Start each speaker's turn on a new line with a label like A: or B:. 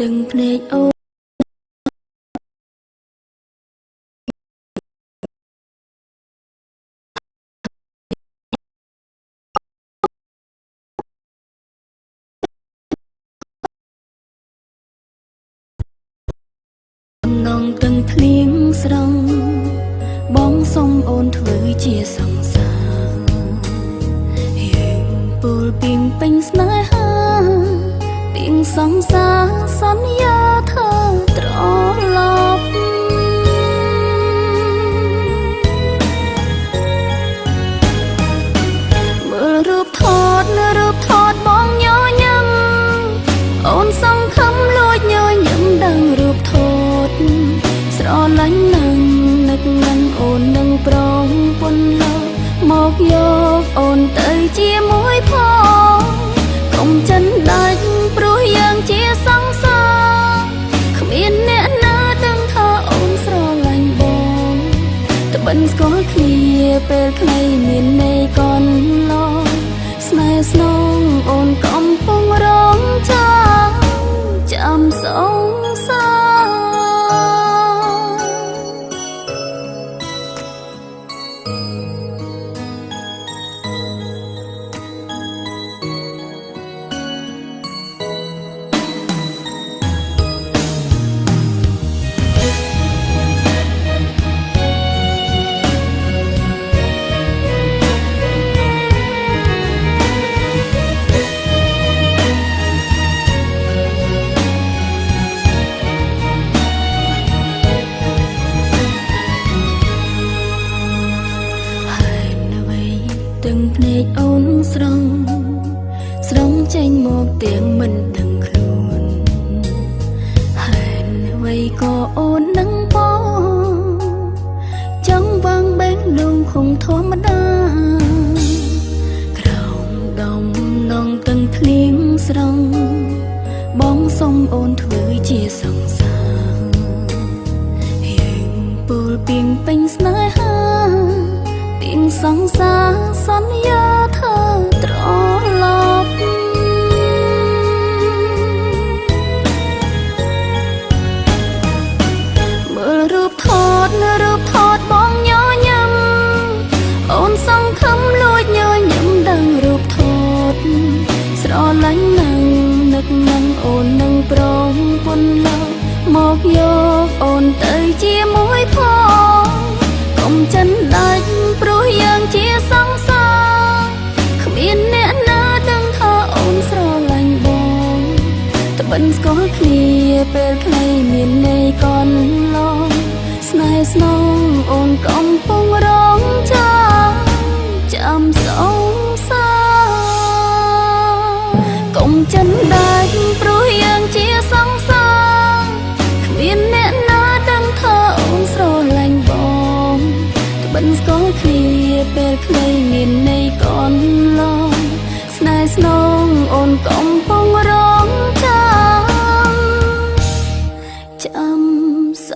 A: từngភ្នែកអូននងទាំងភ្លៀងស្រង់បងសុំអូនធ្វើជាសង្សារយើងពោលពីពេញស្នេហាពីងសង្សារសន្យាเธอត្រឡប់មើលរូបថតបងញញឹមអូនសង្ឃឹមលួចញញឹមដឹងរូបថតស្រឡាញ់នឹងនឹកនឹងអូននឹងប្រងពុនមកយកអូនទៅជាមួយផងកុំចិនដាច់ព្រោះយើងជាសង្សារគ្មានអ្នកណាដឹងថាអូនស្រឡាញ់បងត្បិនស្គាល់គ្នាពេលខ្លីមានន័យកន្លងស្នេហ៍ស្នងអូនកំពុងរងចាំសង្សារtừngភ្នែកអូនស្រង់ចេញមកទាំងមិនដឹងខ្លួនហើយអ្វីក៏អូននឹងបងចង់បាំងបេះដូងคงធម្មតាក្រោមដំណងទាំងភ្លៀងស្រង់បងសុំអូនធ្វើជាសង្សារយើងពោលពីពេញស្នេហាសង្សារសន្យាเธอត្រឡប់មើលរូបថតបងញញឹមអូនសង្ឃឹមលួចញញឹមដឹងរូបថតស្រឡាញ់នឹងនឹកនឹងអូននឹងប្រងពុនមកយកអូនទៅជាមួយផងកុំចិនដាច់ព្រោះយើងជាសង្សារគ្មានអ្នកណាដឹងថាអូនស្រឡាញ់បងត្បិនស្គាល់គ្នាពេលខ្លីមានន័យកន្លងស្នេហ៍ស្នងអូនកំពុងរងចាំសង្សារកុំចិនដាច់ព្រោះយើងជាសង្សារគ្មានអ្នកណាដឹងថាអូនស្រឡាញ់បងបិនស្គាល់គ្នាពេលខ្លីមានន័យកន្លងស្នេហ៍ស្នងអូនកំពុងរងចាំស